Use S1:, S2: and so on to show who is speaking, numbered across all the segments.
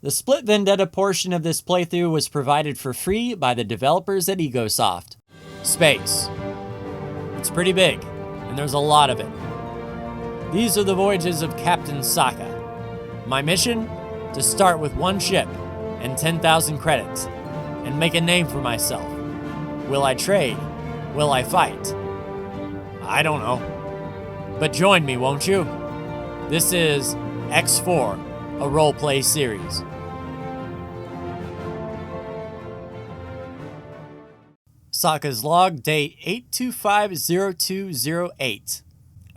S1: The split Vendetta portion of this playthrough was provided for free by the developers at Egosoft. Space. It's pretty big, and there's a lot of it. These are the voyages of Captain Sokka. My mission? To start with one ship and 10,000 credits, and make a name for myself. Will I trade? Will I fight? I don't know. But join me, won't you? This is X4, a roleplay series. Sokka's log, date 8250208.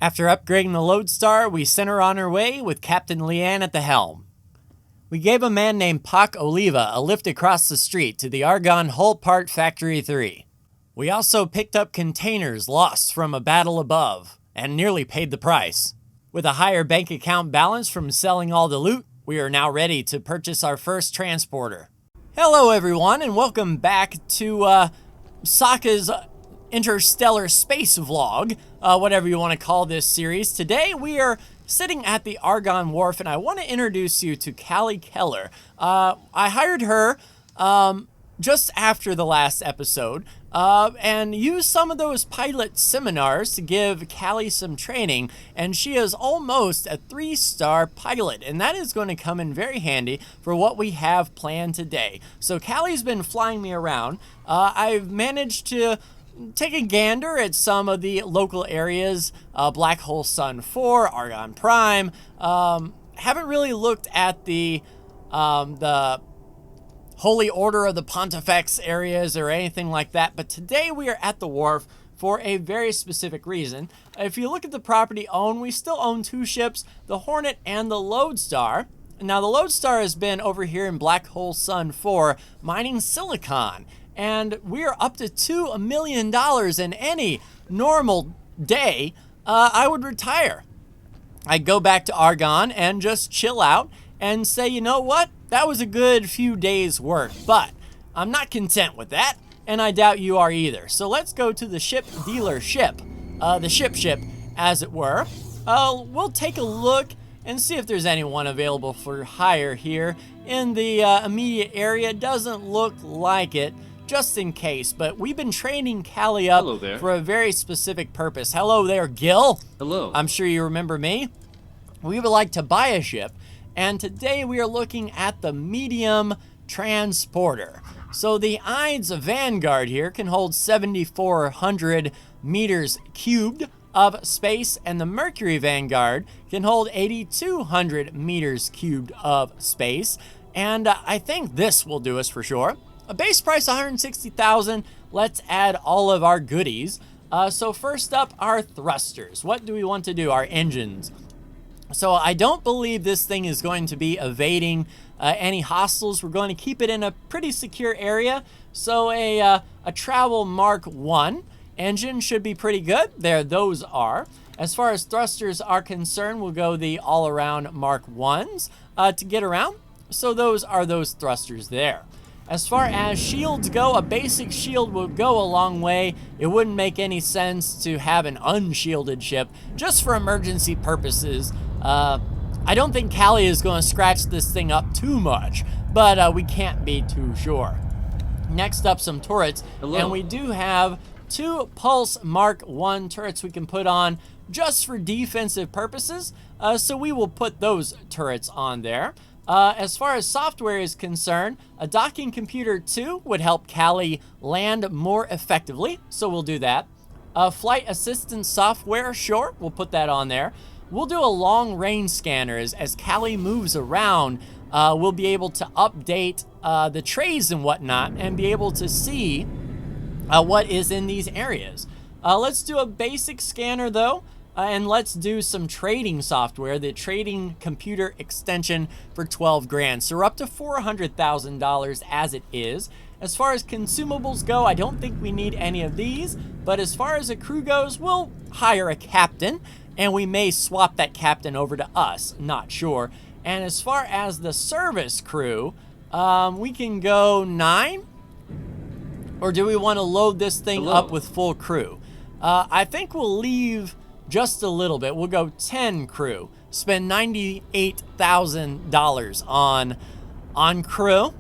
S1: After upgrading the Lodestar, we sent her on her way with Captain Leanne at the helm. We gave a man named Pac Oliva a lift across the street to the Argon Hull Part Factory 3. We also picked up containers lost from a battle above, and nearly paid the price. With a higher bank account balance from selling all the loot, we are now ready to purchase our first transporter. Hello everyone, and welcome back to Sokka's interstellar space vlog, whatever you want to call this series. Today we are sitting at the Argon Wharf, and I want to introduce you to Callie Keller. I hired her just after the last episode, and used some of those pilot seminars to give Callie some training, and she is almost a 3-star pilot, and that is going to come in very handy for what we have planned today. So Callie's been flying me around. I've managed to take a gander at some of the local areas, Black Hole Sun 4, Argon Prime. Haven't really looked at the Holy Order of the Pontifex areas or anything like that, but today we are at the wharf for a very specific reason. If you look at the property owned, we still own 2 ships, the Hornet and the Lodestar. Now the Lodestar has been over here in Black Hole Sun 4 mining silicon, and we are up to $2 million in any normal day. I would retire. I'd go back to Argon and just chill out and say, you know what? That was a good few days' work, but I'm not content with that, and I doubt you are either. So let's go to the ship dealership, the ship, as it were. We'll take a look and see if there's anyone available for hire here in the immediate area. Doesn't look like it, just in case, but we've been training Callie up for a very specific purpose. Hello there, Gil.
S2: Hello.
S1: I'm sure you remember me. We would like to buy a ship, and today we are looking at the medium transporter. So the Ides Vanguard here can hold 7,400 meters cubed of space, and the Mercury Vanguard can hold 8,200 meters cubed of space. And I think this will do us for sure. A base price $160,000. Let's add all of our goodies. So first up, our thrusters. What do we want to do? Our engines. So I don't believe this thing is going to be evading any hostiles. We're going to keep it in a pretty secure area. So a Travel Mark 1 engine should be pretty good. There, those are. As far as thrusters are concerned, we'll go the all-around Mark 1s to get around. So those are those thrusters there. As far as shields go, a basic shield will go a long way. It wouldn't make any sense to have an unshielded ship just for emergency purposes. I don't think Callie is going to scratch this thing up too much, but we can't be too sure. Next up, some turrets. Hello. And we do have 2 Pulse Mark 1 turrets we can put on just for defensive purposes, so we will put those turrets on there. As far as software is concerned, a docking computer 2 would help Callie land more effectively, so we'll do that. Flight assistance software, sure, we'll put that on there. We'll do a long range scanner. As Callie moves around, we'll be able to update the trays and whatnot and be able to see what is in these areas. Let's do a basic scanner though. And let's do some trading software, the trading computer extension for 12 grand. So we're up to $400,000 as it is. As far as consumables go, I don't think we need any of these, but as far as a crew goes, we'll hire a captain, and we may swap that captain over to us, not sure. And as far as the service crew, we can go 9, or do we want to load this thing up with full crew? I think we'll leave just a little bit. We'll go 10 crew. Spend $98,000 on crew.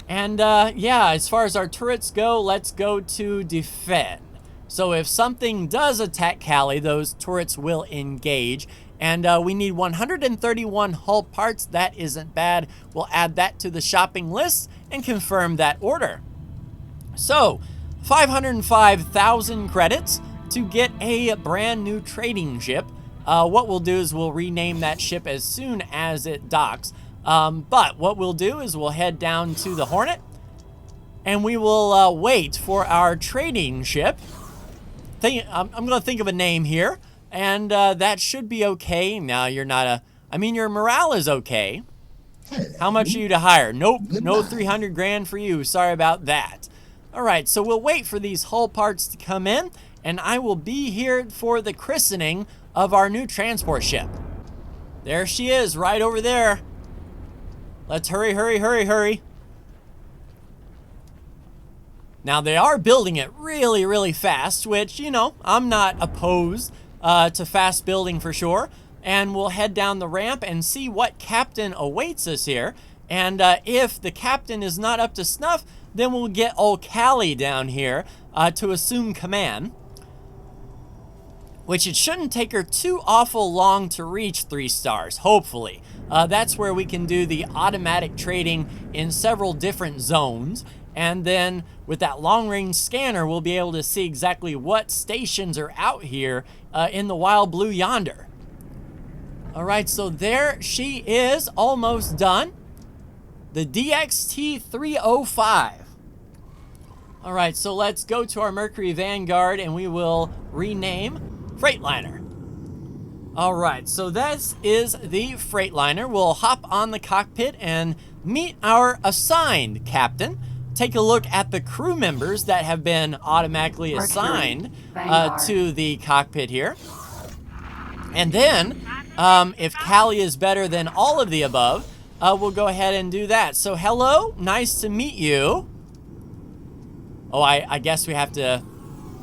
S1: And yeah, as far as our turrets go, let's go to defend. So if something does attack Callie, those turrets will engage. And we need 131 hull parts. That isn't bad. We'll add that to the shopping list and confirm that order. So 505,000 credits to get a brand new trading ship. What we'll do is we'll rename that ship as soon as it docks. But what we'll do is we'll head down to the Hornet and we will wait for our trading ship. I'm going to think of a name here, and that should be okay. Now, you're not a... I mean, your morale is okay. How much are you to hire? Nope, no 300 grand for you. Sorry about that. All right, so we'll wait for these hull parts to come in, and I will be here for the christening of our new transport ship. There she is, right over there. Let's hurry, hurry, hurry, hurry. Now, they are building it really, really fast, which, you know, I'm not opposed to fast building for sure. And we'll head down the ramp and see what captain awaits us here. And if the captain is not up to snuff, then we'll get old Callie down here to assume command. Which it shouldn't take her too awful long to reach 3 stars, hopefully. That's where we can do the automatic trading in several different zones. And then with that long-range scanner, we'll be able to see exactly what stations are out here in the wild blue yonder. All right, so there she is, almost done. The DXT-305. All right, so let's go to our Mercury Vanguard and we will rename Freightliner. All right, so this is the Freightliner. We'll hop on the cockpit and meet our assigned captain. Take a look at the crew members that have been automatically assigned to the cockpit here. And then, if Callie is better than all of the above, we'll go ahead and do that. So, hello, nice to meet you. Oh, I guess we have to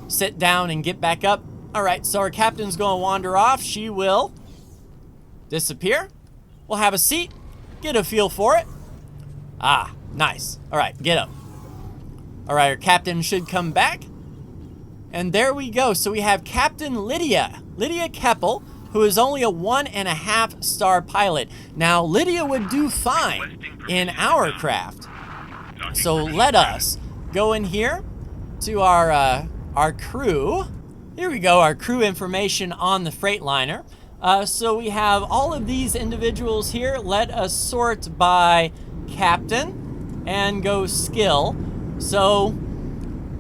S1: sit down and get back up. All right, so our captain's going to wander off. She will disappear. We'll have a seat, get a feel for it. Ah, nice. All right, get up. All right, our captain should come back. And there we go. So we have Captain Lydia Keppel, who is only a 1.5 star pilot. Now, Lydia would do fine in our craft. So let us go in here to our crew. Here we go, our crew information on the Freightliner. So we have all of these individuals here. Let us sort by captain and go skill. So,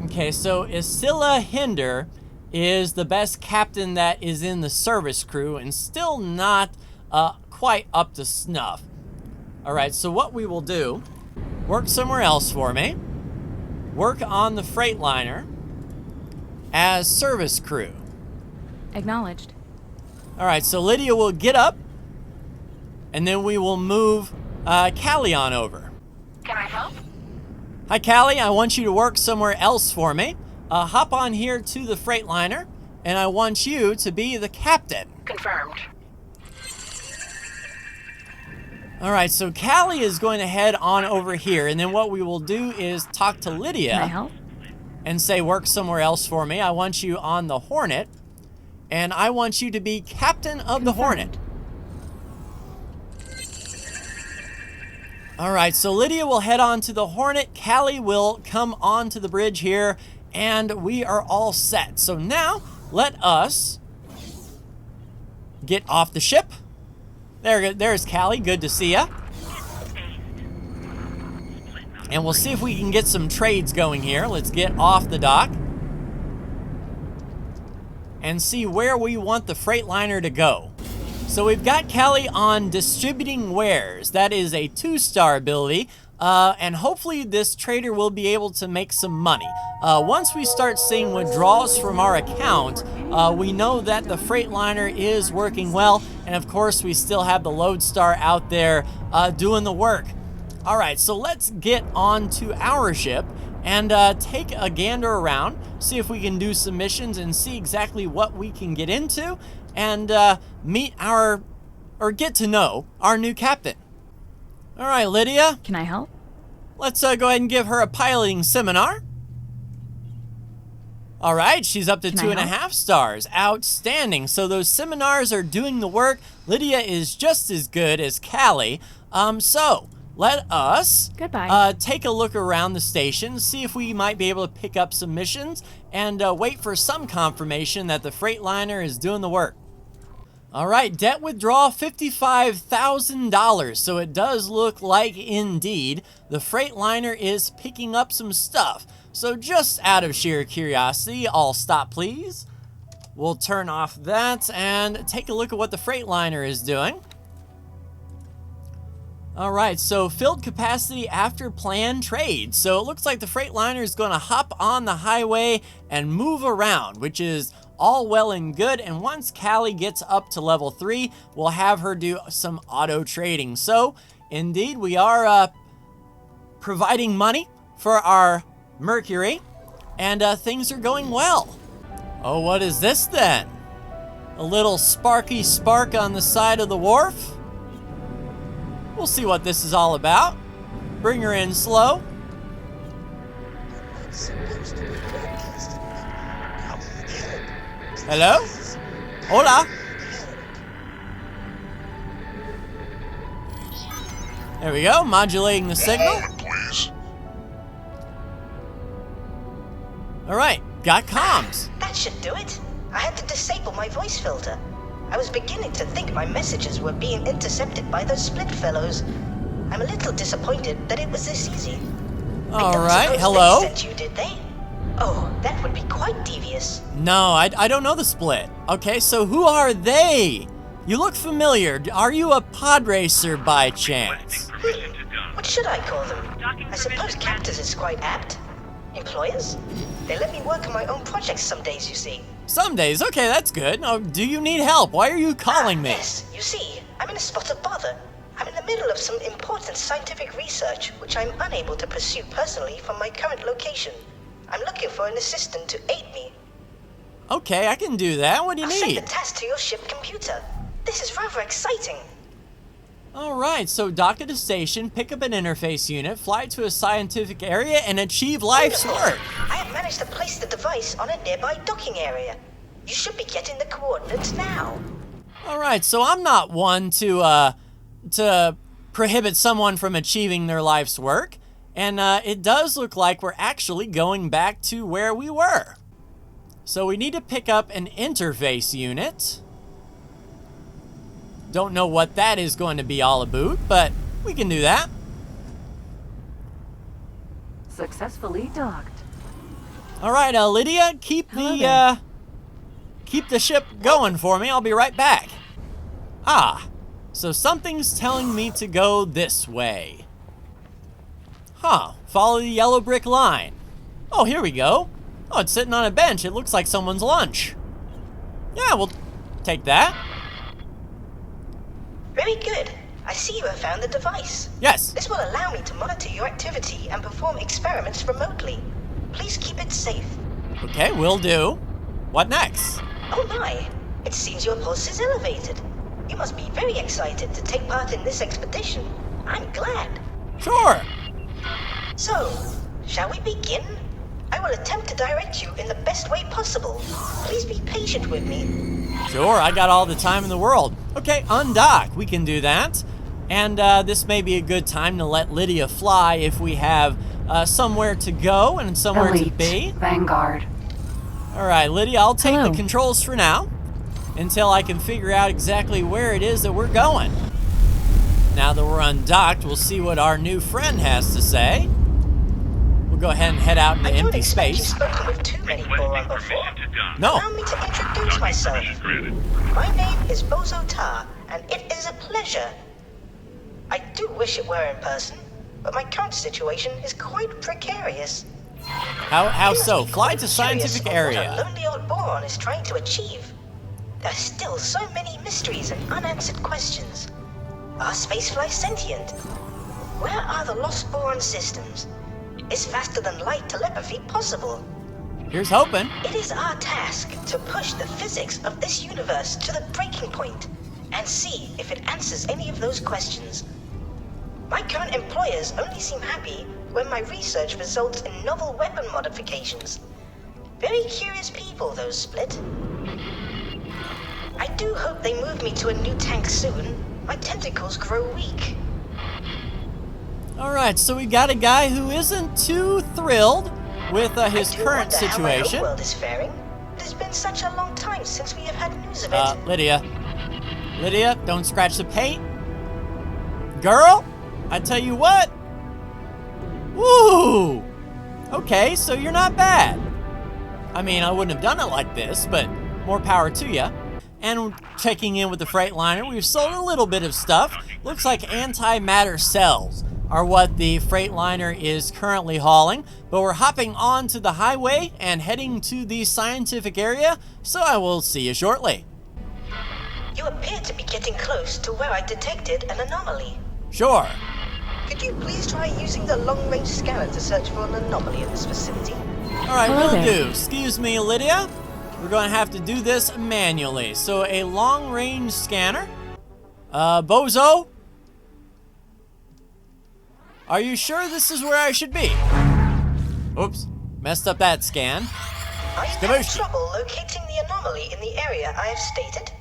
S1: okay, so Isilla Hinder is the best captain that is in the service crew and still not quite up to snuff. All right, so what we will do, work somewhere else for me. Work on the Freightliner as service crew.
S2: Acknowledged.
S1: All right, so Lydia will get up and then we will move Callie on over.
S3: Can I help?
S1: Hi, Callie. I want you to work somewhere else for me. Hop on here to the Freightliner, and I want you to be the captain.
S3: Confirmed.
S1: All right, so Callie is going to head on over here, and then what we will do is talk to Lydia.
S2: Can I help?
S1: And say, work somewhere else for me. I want you on the Hornet, and I want you to be captain of the Hornet. All right, so Lydia will head on to the Hornet. Callie will come onto the bridge here, and we are all set. So now, let us get off the ship. There's Callie. Good to see ya. And we'll see if we can get some trades going here. Let's get off the dock and see where we want the Freightliner to go. So we've got Callie on distributing wares. That is a 2-star ability. And hopefully this trader will be able to make some money. Once we start seeing withdrawals from our account, we know that the Freightliner is working well. And of course, we still have the Lodestar out there doing the work. All right, so let's get on to our ship and take a gander around, see if we can do some missions and see exactly what we can get into and meet our, or get to know our new captain. All right, Lydia.
S2: Can I help?
S1: Let's go ahead and give her a piloting seminar. All right, she's up to
S2: Can I
S1: 2.5 stars. Outstanding. So those seminars are doing the work. Lydia is just as good as Callie. So let us
S2: Goodbye.
S1: take a look around the station, see if we might be able to pick up some missions, and wait for some confirmation that the Freightliner is doing the work. All right, debt withdrawal $55,000. So it does look like, indeed, the Freightliner is picking up some stuff. So just out of sheer curiosity, all stop please. We'll turn off that and take a look at what the Freightliner is doing. All right, so filled capacity after planned trade. So it looks like the Freightliner is going to hop on the highway and move around, which is all well and good. And once Callie gets up to level 3, we'll have her do some auto trading. So indeed, we are providing money for our Mercury, and things are going well. Oh, what is this then? A little sparky spark on the side of the wharf? We'll see what this is all about. Bring her in slow. Hello? Hola? There we go, modulating the signal. All right, got comms.
S3: That should do it. I had to disable my voice filter. I was beginning to think my messages were being intercepted by those split fellows. I'm a little disappointed that it was this easy.
S1: All right, hello?
S3: They sent you, did they? Oh, that would be quite devious.
S1: No, I don't know the split. Okay, so who are they? You look familiar. Are you a pod racer by chance?
S3: What should I call them? I suppose captors is quite apt. Employers? They let me work on my own projects some days, you see.
S1: Some days, okay, that's good. Now, do you need help? Why are you calling me?
S3: Yes, you see, I'm in a spot of bother. I'm in the middle of some important scientific research, which I'm unable to pursue personally from my current location. I'm looking for an assistant to aid me.
S1: Okay, I can do that. What do you
S3: I'll
S1: need?
S3: send the task to your ship computer. This is rather exciting.
S1: All right, so dock at a station, pick up an interface unit, fly to a scientific area, and achieve life's
S3: Wonderful.
S1: work.
S3: I have managed to place the device on a nearby docking area. You should be getting the coordinates now.
S1: All right, so I'm not one to prohibit someone from achieving their life's work, and it does look like we're actually going back to where we were. So we need to pick up an interface unit. Don't know what that is going to be all about, but we can do that.
S2: Successfully docked.
S1: All right, Lydia, keep the ship going for me. I'll be right back. Ah, so something's telling me to go this way. Huh, follow the yellow brick line. Oh, here we go. Oh, it's sitting on a bench. It looks like someone's lunch. Yeah, we'll take that.
S3: Very good. I see you have found the device.
S1: Yes.
S3: This will allow me to monitor your activity and perform experiments remotely. Please keep it safe.
S1: Okay, will do. What next?
S3: Oh my, it seems your pulse is elevated. You must be very excited to take part in this expedition. I'm glad.
S1: Sure.
S3: So, shall we begin? I will attempt to direct you in the best way possible. Please be patient with me.
S1: Sure, I got all the time in the world. Okay, undock. We can do that. And this may be a good time to let Lydia fly if we have somewhere to go and somewhere to be.
S2: Vanguard.
S1: All right, Lydia, I'll take
S2: Hello.
S1: the controls for now until I can figure out exactly where it is that we're going. Now that we're undocked, we'll see what our new friend has to say. We'll go ahead and head out into
S3: I don't
S1: empty
S3: expect
S1: space.
S3: you've spoken with too many boron before.
S1: No.
S3: Allow me to introduce myself. My name is Bozo Tar, and it is a pleasure. I do wish it were in person, but my current situation is quite precarious.
S1: How so? Fly to scientific
S3: What
S1: area.
S3: a lonely old boron is trying to achieve. There are still so many mysteries and unanswered questions. Are spaceflies sentient? Where are the lost boron systems? Is faster than light telepathy possible?
S1: Here's hoping.
S3: It is our task to push the physics of this universe to the breaking point and see if it answers any of those questions. My current employers only seem happy when my research results in novel weapon modifications. Very curious people, those Split. I do hope they move me to a new tank soon. My tentacles grow weak.
S1: Alright, so we got a guy who isn't too thrilled with his current situation.
S3: How my world is faring. It has been such a long time since we have had news of it.
S1: Lydia. Lydia, don't scratch the paint. Girl, I tell you what. Woo! Okay, so you're not bad. I mean, I wouldn't have done it like this, but more power to you. And checking in with the Freightliner, we've sold a little bit of stuff. Looks like antimatter cells are what the Freightliner is currently hauling, but we're hopping onto the highway and heading to the scientific area, so I will see you shortly.
S3: You appear to be getting close to where I detected an anomaly.
S1: Sure.
S3: Could you please try using the long-range scanner to search for an anomaly in this vicinity?
S1: Alright, will do. Excuse me, Lydia. We're going to have to do this manually. So a long-range scanner. Bozo? Are you sure this is where I should be? Oops, messed up that scan.
S3: Are you having trouble locating the anomaly in the area I have stated?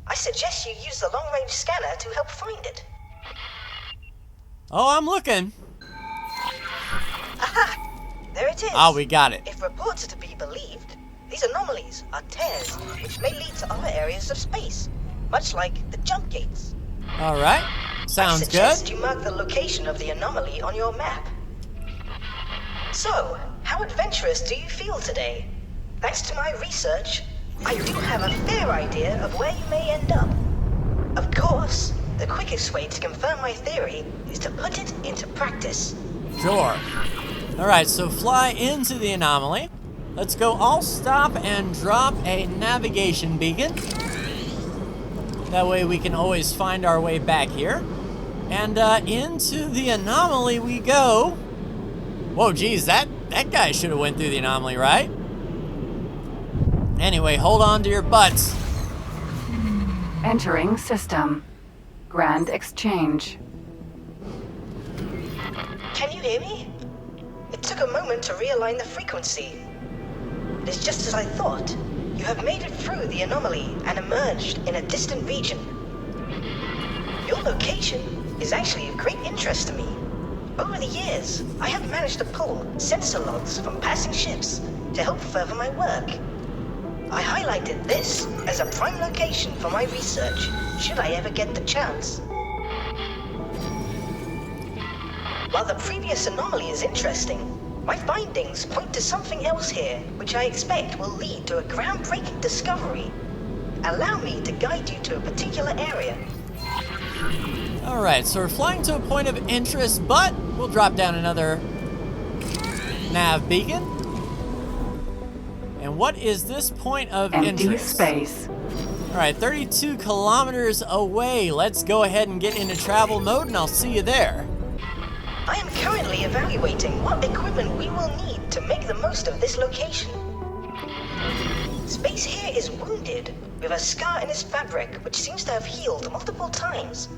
S3: I suggest you use the long-range scanner to help find it.
S1: Oh, I'm looking.
S3: Aha! There it is.
S1: Oh, we got it.
S3: If reports are to be believed, these anomalies are tears, which may lead to other areas of space, much like the jump gates.
S1: Alright, sounds good.
S3: I suggest you mark the location of the anomaly on your map. So, how adventurous do you feel today? Thanks to my research, I do have a fair idea of where you may end up. Of course, the quickest way to confirm my theory is to put it into practice.
S1: Sure. Alright, so fly into the anomaly. Let's go all stop and drop a navigation beacon. That way we can always find our way back here. And into the anomaly we go. Whoa, geez, that guy should have went through the anomaly, right? Anyway, hold on to your butts.
S2: Entering system. Grand exchange.
S3: Can you hear me? It took a moment to realign the frequency. It is just as I thought. You have made it through the anomaly and emerged in a distant region. Your location is actually of great interest to me. Over the years, I have managed to pull sensor logs from passing ships to help further my work. I highlighted this as a prime location for my research, should I ever get the chance. While the previous anomaly is interesting, my findings point to something else here, which I expect will lead to a groundbreaking discovery. Allow me to guide you to a particular area.
S1: Alright, so we're flying to a point of interest, but we'll drop down another nav beacon. And what is this point of
S2: Empty
S1: interest?
S2: space.
S1: Alright, 32 kilometers away. Let's go ahead and get into travel mode, and I'll see you there.
S3: I am currently evaluating what equipment we will need to make the most of this location. Space here is wounded, with a scar in its fabric which seems to have healed multiple times.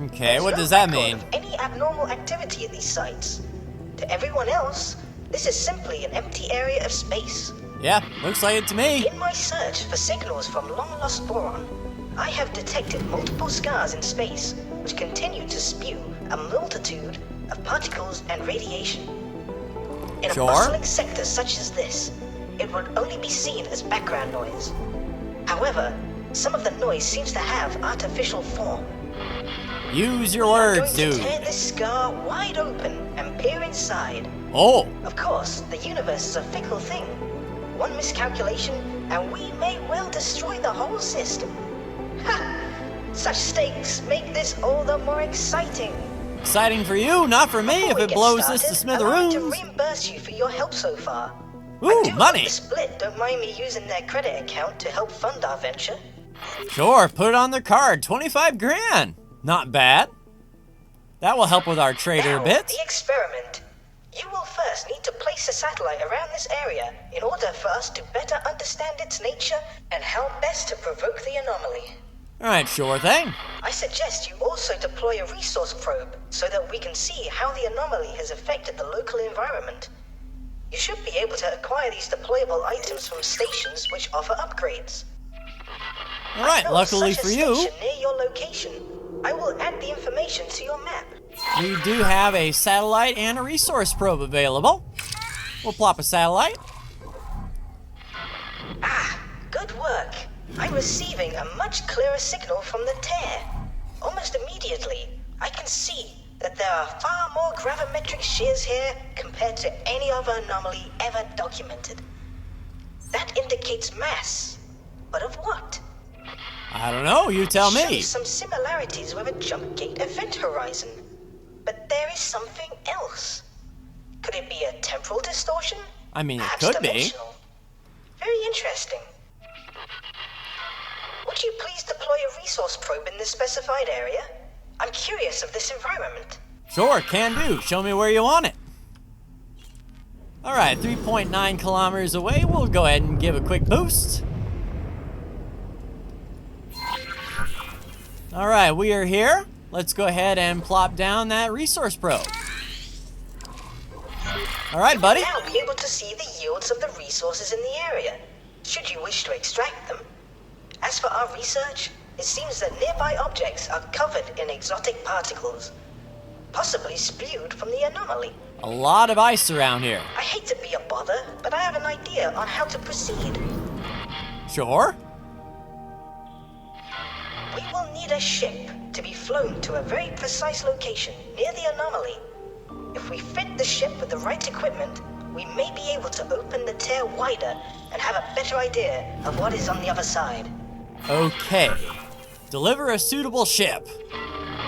S1: Okay, what does that mean?
S3: There's no record of any abnormal activity at these sites. To everyone else, this is simply an empty area of space.
S1: Yeah, looks like it to me.
S3: In my search for signals from long-lost boron, I have detected multiple scars in space which continue to spew a multitude of particles and radiation. In a bustling sector such as this, it would only be seen as background noise. However, some of the noise seems to have artificial form.
S1: Use your words, dude.
S3: I'm going to tear this scar wide open and peer inside.
S1: Oh.
S3: Of course, the universe is a fickle thing. One miscalculation, and we may well destroy the whole system. Ha! Such stakes make this all the more exciting.
S1: Exciting for you, not for me if it blows this to smithereens.
S3: I'd like to reimburse you for your help so far.
S1: Ooh, money!
S3: The Split don't mind me using their credit account to help fund our venture.
S1: Sure, put it on their card. 25 grand. Not bad. That will help with our trader a bit.
S3: The experiment. You will first need to place a satellite around this area in order for us to better understand its nature and how best to provoke the anomaly.
S1: Alright, sure thing.
S3: I suggest you also deploy a resource probe so that we can see how the anomaly has affected the local environment. You should be able to acquire these deployable items from stations which offer upgrades.
S1: Alright, luckily
S3: such a
S1: for you,
S3: station near your location. I will add the information to your map.
S1: we do have a satellite and a resource probe available. We'll plop a satellite.
S3: Ah, good work. I'm receiving a much clearer signal from the tear. Almost immediately, I can see that there are far more gravimetric shears here compared to any other anomaly ever documented. That indicates mass. But of what?
S1: I don't know, you tell me.
S3: Shows some similarities with a jump gate event horizon. But there is something else. Could it be a temporal distortion?
S1: I mean, it
S3: Perhaps
S1: could be.
S3: dimensional. Very interesting. Would you please deploy a resource probe in this specified area? I'm curious of this environment.
S1: Sure, can do. Show me where you want it. Alright, 3.9 kilometers away. We'll go ahead and give a quick boost. Alright, we are here. Let's go ahead and plop down that resource probe. Alright, buddy.
S3: You will now be able to see the yields of the resources in the area, should you wish to extract them. As for our research, it seems that nearby objects are covered in exotic particles, possibly spewed from the anomaly.
S1: A lot of ice around here.
S3: I hate to be a bother, but I have an idea on how to proceed.
S1: Sure.
S3: We will need a ship to be flown to a very precise location near the anomaly. If we fit the ship with the right equipment, we may be able to open the tear wider and have a better idea of what is on the other side.
S1: Okay. Deliver a suitable ship.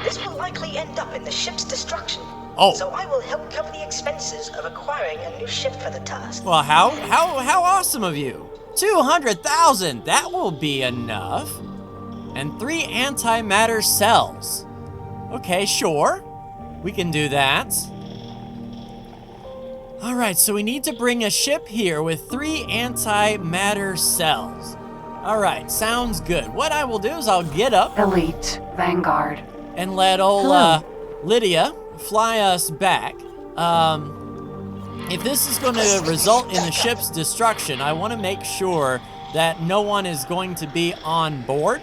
S3: This will likely end up in the ship's destruction.
S1: Oh.
S3: So I will help cover the expenses of acquiring a new ship for the task.
S1: Well, how awesome of you. 200,000, that will be enough. And 3 antimatter cells. Okay, sure. We can do that. Alright, so we need to bring a ship here with 3 antimatter cells. Alright, sounds good. What I will do is I'll get up
S2: Elite Vanguard.
S1: and let old
S2: Hello.
S1: Lydia fly us back. If this is going to result in the ship's destruction, I want to make sure that no one is going to be on board.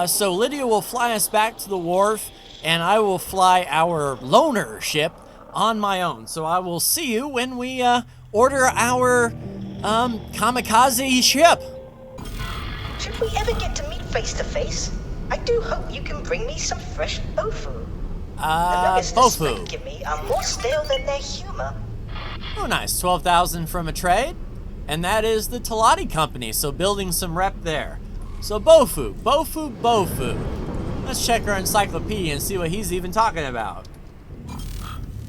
S1: So Lydia will fly us back to the wharf, and I will fly our loner ship on my own. So I will see you when we order our kamikaze ship.
S3: Should we ever get to meet face to face, I do hope you can bring me some fresh bofu. The nuggets this
S1: Bofu.
S3: might give me are more stale than their humor.
S1: Oh, nice. 12,000 from a trade. And that is the Talati company, so building some rep there. So Bofu, Bofu, Bofu. Let's check our encyclopedia and see what he's even talking about.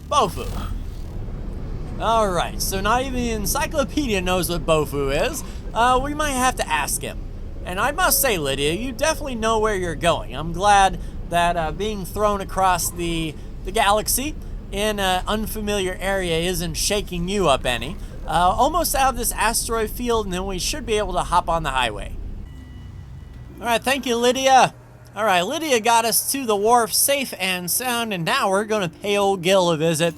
S1: Bofu. Alright, so not even the encyclopedia knows what Bofu is. We might have to ask him. And I must say, Lydia, you definitely know where you're going. I'm glad that being thrown across the galaxy in an unfamiliar area isn't shaking you up any. Almost out of this asteroid field, and then we should be able to hop on the highway. Alright, thank you, Lydia. Alright, Lydia got us to the wharf safe and sound, and now we're going to pay old Gil a visit.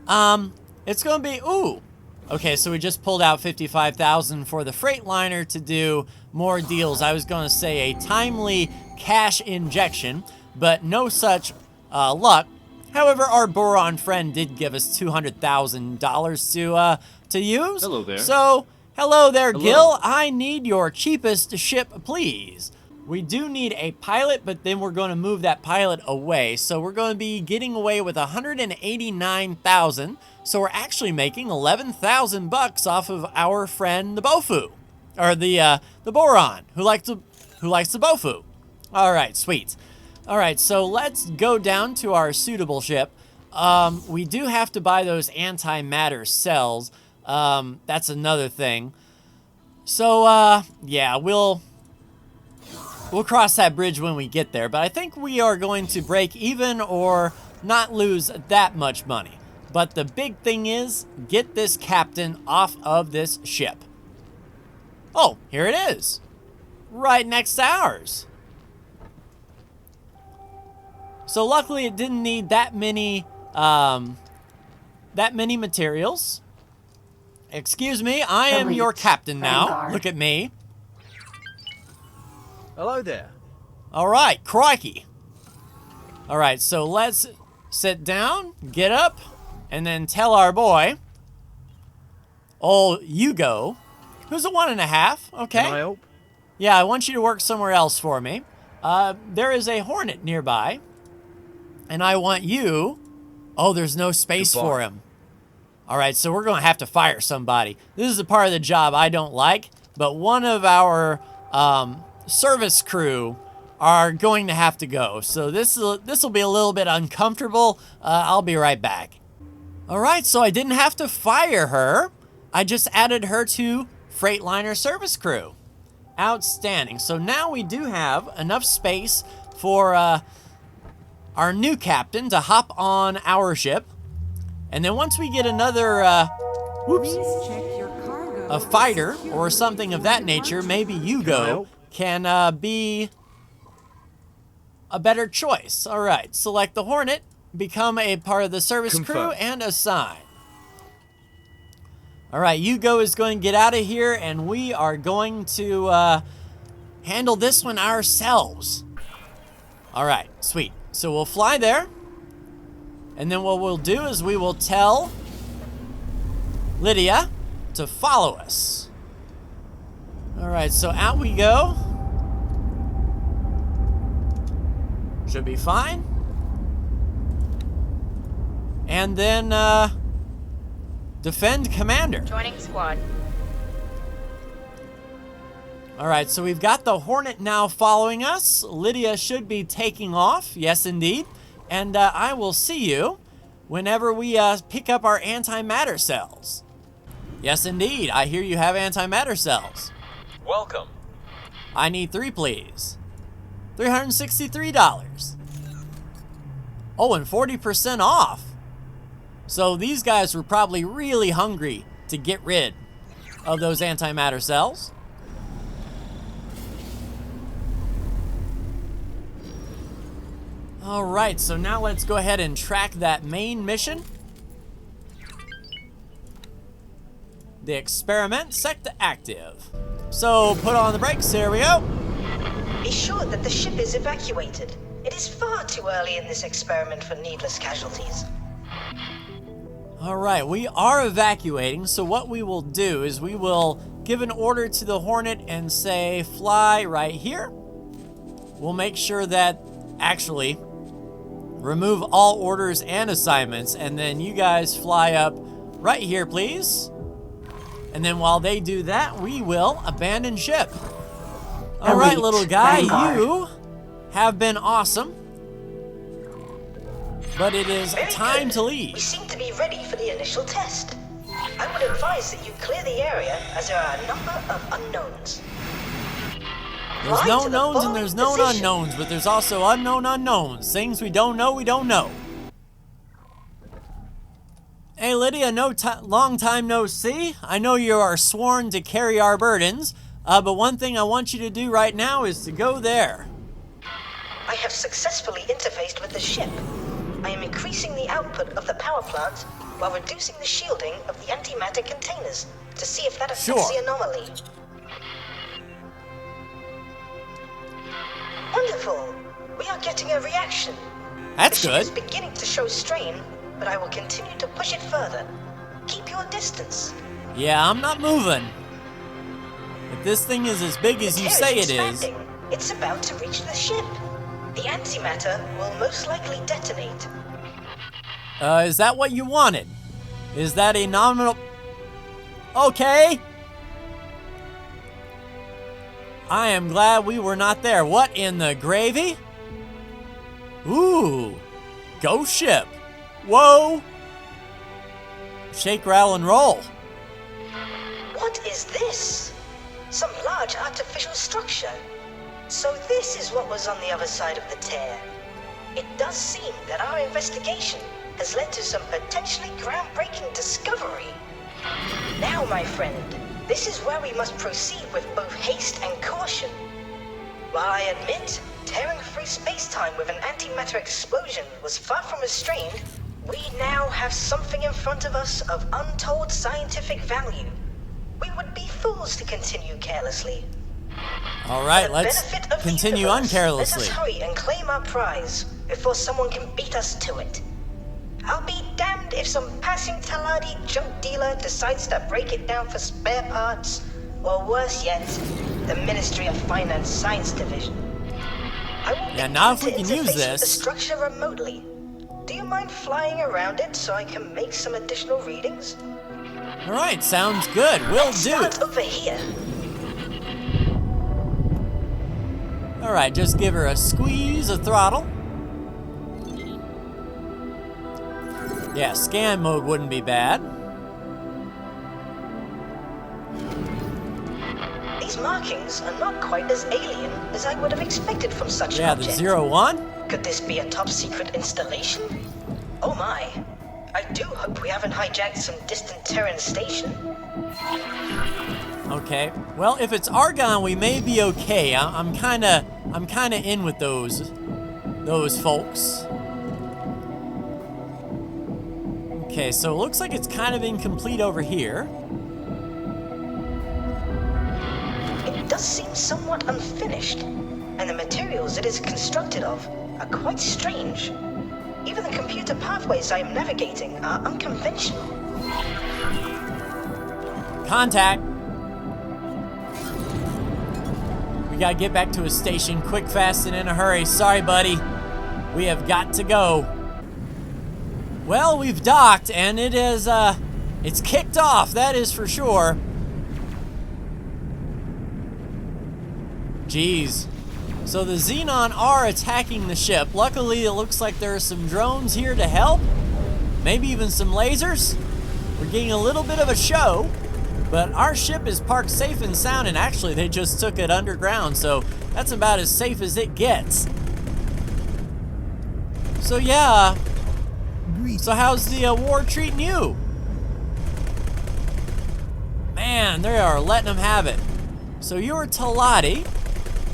S1: It's going to be, ooh. Okay, so we just pulled out 55,000 for the Freightliner to do more deals. I was going to say a timely cash injection, but no such luck. However, our Boron friend did give us $200,000 to use.
S4: Hello there.
S1: So, hello there,
S4: Hello.
S1: Gil. I need your cheapest ship, please. We do need a pilot, but then we're going to move that pilot away. So we're going to be getting away with 189,000. So we're actually making 11,000 bucks off of our friend the Bofu, or the Boron, who likes the Bofu. All right, sweet. All right, so let's go down to our suitable ship. We do have to buy those antimatter cells. That's another thing. So yeah, we'll cross that bridge when we get there, but I think we are going to break even or not lose that much money. But the big thing is, get this captain off of this ship. Oh, here it is. Right next to ours. So luckily it didn't need that many materials. Excuse me, I am your captain now.
S2: Vanguard.
S1: Look at me.
S4: Hello there.
S1: All right, crikey. All right, so let's sit down, get up, and then tell our boy, old Hugo, who's a 1.5, okay?
S4: Can I help?
S1: Yeah, I want you to work somewhere else for me. There is a Hornet nearby, and I want you... Oh, there's no space
S4: Goodbye.
S1: for him. All right, so we're going to have to fire somebody. This is a part of the job I don't like, but one of our service crew are going to have to go. So this will be a little bit uncomfortable. I'll be right back. All right, so I didn't have to fire her. I just added her to Freightliner service crew. Outstanding. So now we do have enough space for our new captain to hop on our ship. And then once we get another, a fighter or something of that nature, maybe Hugo can be a better choice. All right, select the Hornet, become a part of the service crew, and assign. All right, Hugo is going to get out of here, and we are going to handle this one ourselves. All right, sweet. So we'll fly there, and then what we'll do is we will tell Lydia to follow us. All right, so out we go. Should be fine. And then, defend commander.
S5: Joining squad.
S1: All right, so we've got the Hornet now following us. Lydia should be taking off. Yes, indeed. And I will see you whenever we pick up our antimatter cells. Yes, indeed. I hear you have antimatter cells.
S6: Welcome.
S1: I need 3, please. $363. Oh, and 40% off. So these guys were probably really hungry to get rid of those antimatter cells. All right, so now let's go ahead and track that main mission. The experiment set to active. So put on the brakes, here we go.
S3: Be sure that the ship is evacuated. It is far too early in this experiment for needless casualties.
S1: All right, we are evacuating, so what we will do is we will give an order to the Hornet and say, fly right here. We'll make sure that, actually, remove all orders and assignments, and then you guys fly up right here, please. And then while they do that, we will abandon ship. All right, little guy,
S2: Vanguard.
S1: you have been awesome. But it is
S3: Very
S1: time
S3: good.
S1: to leave.
S3: We seem to be ready for the initial test. I would advise that you clear the area, as there are a number of unknowns.
S1: There's
S3: Fly
S1: known
S3: to the
S1: knowns and
S3: following
S1: there's known
S3: position.
S1: unknowns, but there's also unknown unknowns. Things we don't know, we don't know. Hey Lydia, long time no see. I know you are sworn to carry our burdens, but one thing I want you to do right now is to go there.
S3: I have successfully interfaced with the ship. I am increasing the output of the power plant while reducing the shielding of the antimatter containers to see if that affects
S1: Sure.
S3: the anomaly. Wonderful! We are getting a reaction.
S1: That's
S3: the ship is
S1: good.
S3: beginning to show strain, but I will continue to push it further. Keep your distance.
S1: Yeah, I'm not moving. If this thing is as big as
S3: The
S1: you
S3: tear
S1: say it is,
S3: expanding. It's about to reach the ship. The antimatter will most likely detonate.
S1: is that what you wanted? Is that a nominal... Okay. I am glad we were not there. What in the gravy? Ooh. Ghost ship. Whoa. Shake, rattle, and roll.
S3: What is this? Some large artificial structure. So this is what was on the other side of the tear. It does seem that our investigation has led to some potentially groundbreaking discovery. Now, my friend, this is where we must proceed with both haste and caution. While I admit, tearing through space-time with an antimatter explosion was far from restrained, we now have something in front of us of untold scientific value. We would be fools to continue carelessly.
S1: All right,
S3: For the
S1: let's
S3: benefit of the
S1: continue
S3: universe,
S1: uncarelessly.
S3: Let us hurry and claim our prize before someone can beat us to it. I'll be damned if some passing Taladi junk dealer decides to break it down for spare parts, or worse yet, the Ministry of Finance Science Division. I will
S1: Yeah, now if we
S3: begin
S1: can
S3: to
S1: use
S3: interface with the
S1: this.
S3: structure remotely. Do you mind flying around it so I can make some additional readings?
S1: All right, sounds good. Will do.
S3: Start over here.
S1: All right, just give her a squeeze of throttle. Yeah, scan mode wouldn't be bad.
S3: These markings are not quite as alien as I would have expected from such an
S1: Yeah, the
S3: object.
S1: 01.
S3: Could this be a top secret installation? Oh my. I do hope we haven't hijacked some distant Terran station.
S1: Okay. Well, if it's argon, we may be okay. I'm kind of in with those folks. Okay, so it looks like it's kind of incomplete over here.
S3: It does seem somewhat unfinished, and the materials it is constructed of are quite strange. Even the computer pathways I am navigating are unconventional.
S1: Contact. We gotta get back to a station quick, fast, and in a hurry. Sorry, buddy. We have got to go. Well, we've docked, and it is, it's kicked off, that is for sure. Jeez. So the Xenon are attacking the ship. Luckily, it looks like there are some drones here to help. Maybe even some lasers. We're getting a little bit of a show, but our ship is parked safe and sound, and actually they just took it underground, so that's about as safe as it gets. So yeah, so how's the war treating you? Man, they are letting them have it. So you're Talati,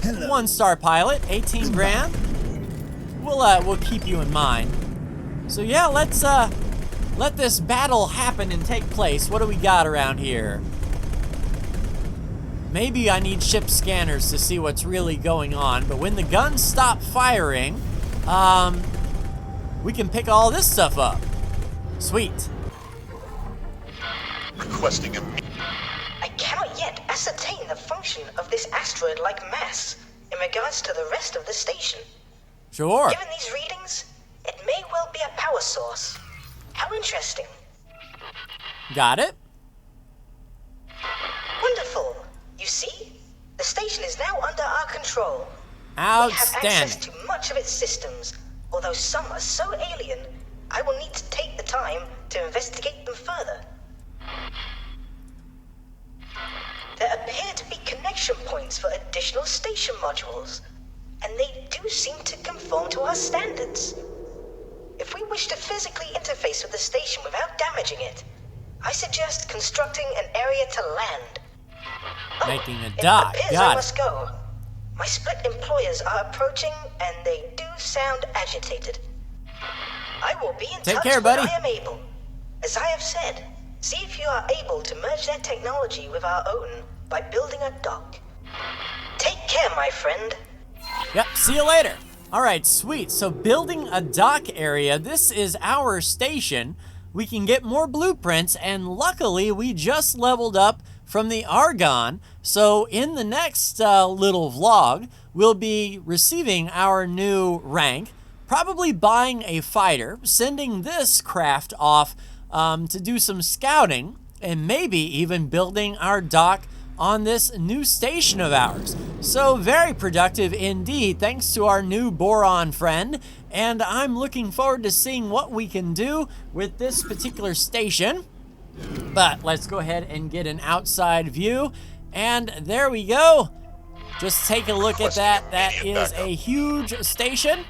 S1: 1-star pilot, 18 grand. We'll keep you in mind. So yeah, let's let this battle happen and take place. What do we got around here? Maybe I need ship scanners to see what's really going on, but when the guns stop firing, we can pick all this stuff up. Sweet.
S4: Requesting a
S3: I cannot yet ascertain the function of this asteroid-like mass in regards to the rest of the station.
S1: Sure.
S3: Given these readings, it may well be a power source. How interesting.
S1: Got it.
S3: Wonderful. You see, the station is now under our control. We have access
S1: Outstanding.
S3: to much of its systems, although some are so alien, I will need to take the time to investigate them further. There appear to be connection points for additional station modules, and they do seem to conform to our standards. If we wish to physically interface with the station without damaging it, I suggest constructing an area to land.
S1: Making a
S3: It
S1: dock.
S3: appears I
S1: Got it.
S3: must go. My split employers are approaching, and they do sound agitated. I will be in
S1: Take
S3: touch
S1: care,
S3: when
S1: buddy.
S3: I am able. As I have said, see if you are able to merge their technology with our own by building a dock. Take care, my friend.
S1: Yep, see you later. All right, sweet. So building a dock area, this is our station. We can get more blueprints, and luckily we just leveled up from the Argon. So in the next little vlog, we'll be receiving our new rank, probably buying a fighter, sending this craft off to do some scouting, and maybe even building our dock on this new station of ours. So very productive indeed, thanks to our new boron friend, and I'm looking forward to seeing what we can do with this particular station. But let's go ahead and get an outside view, and there we go. Just take a look at that. That is a huge station,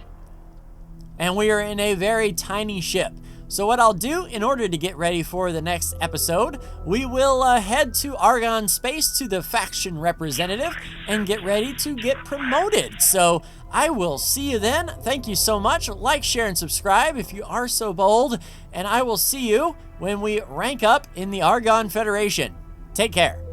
S1: and we are in a very tiny ship. So what I'll do in order to get ready for the next episode, we will head to Argon Space to the faction representative and get ready to get promoted. So I will see you then. Thank you so much. Like, share, and subscribe if you are so bold. And I will see you when we rank up in the Argon Federation. Take care.